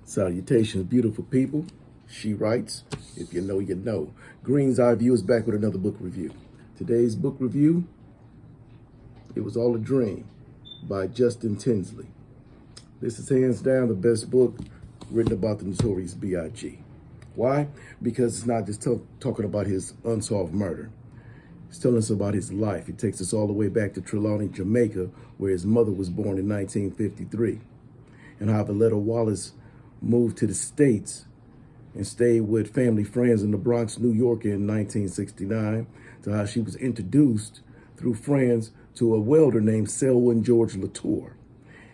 Salutations, beautiful people. She writes, if you know, you know. Green's Eye View is back with another book review. Today's book review, It Was All a Dream by Justin Tinsley. This is hands down the best book written about the Notorious B.I.G. Why? Because it's not just talking about his unsolved murder. It's telling us about his life. It takes us all the way back to Trelawney, Jamaica, where his mother was born in 1953, and how Voletta Wallace moved to the States and stayed with family friends in the Bronx, New York in 1969, to how she was introduced through friends to a welder named Selwyn George Latour.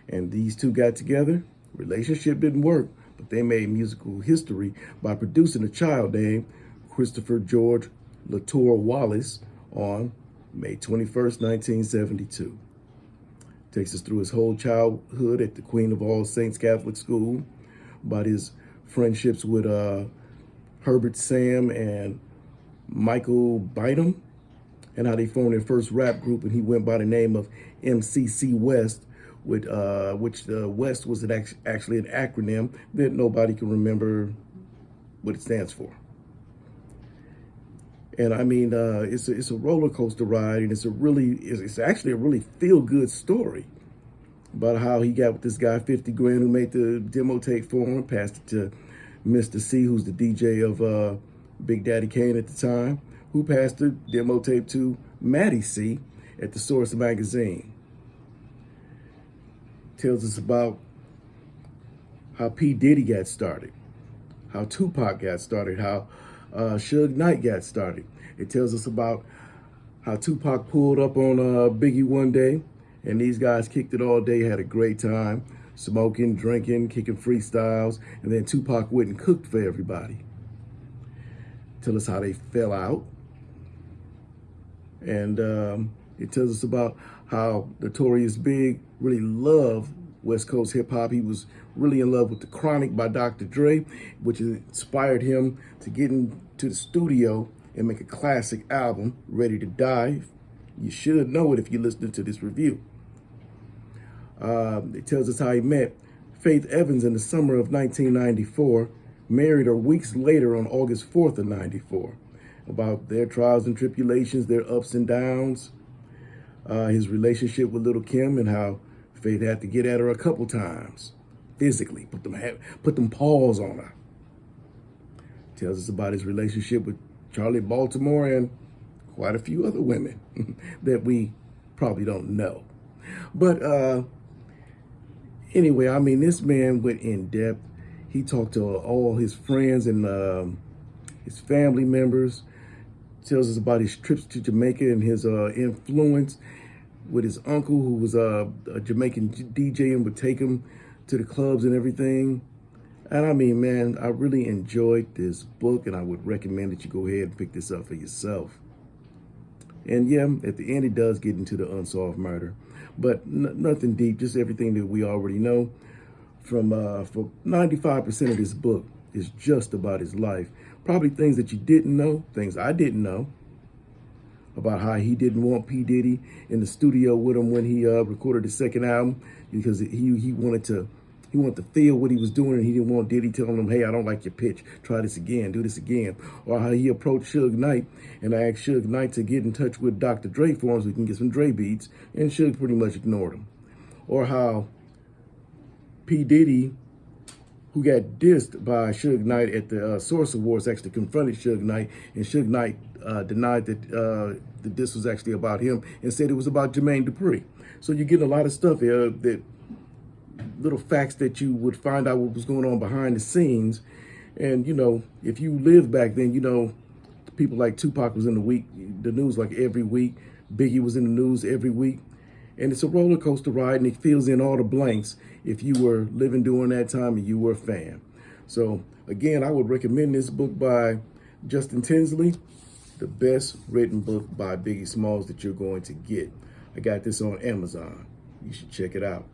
And these two got together. Relationship didn't work, but they made musical history by producing a child named Christopher George Latour Wallace on May 21st, 1972. Takes us through his whole childhood at the Queen of All Saints Catholic School, about his friendships with Herbert Sam and Michael Bynum, and how they formed their first rap group, and he went by the name of MCC West, with which the West was actually an acronym that nobody can remember what it stands for. And I mean, it's a roller coaster ride, and it's actually a really feel good story about how he got with this guy 50 grand who made the demo tape for him, passed it to Mr. C, who's the DJ of Big Daddy Kane at the time, who passed the demo tape to Matty C at the Source magazine. Tells us about how P. Diddy got started, how Tupac got started, how Suge Knight got started. It tells us about how Tupac pulled up on Biggie one day, and these guys kicked it all day, had a great time, smoking, drinking, kicking freestyles, and then Tupac went and cooked for everybody. Tell us how they fell out. And it tells us about how Notorious Big really loved West Coast hip hop. He was really in love with The Chronic by Dr. Dre, which inspired him to get into the studio and make a classic album, Ready to Die. You should know it if you're listening to this review. It tells us how he met Faith Evans in the summer of 1994, married her weeks later on August 4th of 94, about their trials and tribulations, their ups and downs, his relationship with Little Kim, and how Faith had to get at her a couple times, physically, put them paws on her. Tells us about his relationship with Charlie Baltimore and quite a few other women that we probably don't know. But anyway, I mean, this man went in depth. He talked to all his friends and his family members. Tells us about his trips to Jamaica and his influence with his uncle, who was a Jamaican DJ and would take him to the clubs and everything. And I mean, man, I really enjoyed this book, and I would recommend that you go ahead and pick this up for yourself. And yeah, at the end, it does get into the unsolved murder, but nothing deep, just everything that we already know. For 95% of this book is just about his life. Probably things that you didn't know, things I didn't know, about how he didn't want P. Diddy in the studio with him when he recorded the second album, because he wanted to feel what he was doing, and he didn't want Diddy telling him, hey, I don't like your pitch, try this again, do this again. Or how he approached Suge Knight and asked Suge Knight to get in touch with Dr. Dre for him so he can get some Dre beats, and Suge pretty much ignored him. Or how P. Diddy, who got dissed by Suge Knight at the Source Awards, actually confronted Suge Knight, and Suge Knight denied that the diss was actually about him and said it was about Jermaine Dupri. So you're getting a lot of stuff here, that little facts that you would find out what was going on behind the scenes. And, you know, if you lived back then, you know, people like Tupac was in the news like every week. Biggie was in the news every week. And it's a roller coaster ride, and it fills in all the blanks if you were living during that time and you were a fan. So again, I would recommend this book by Justin Tinsley, the best written book by Biggie Smalls that you're going to get. I got this on Amazon. You should check it out.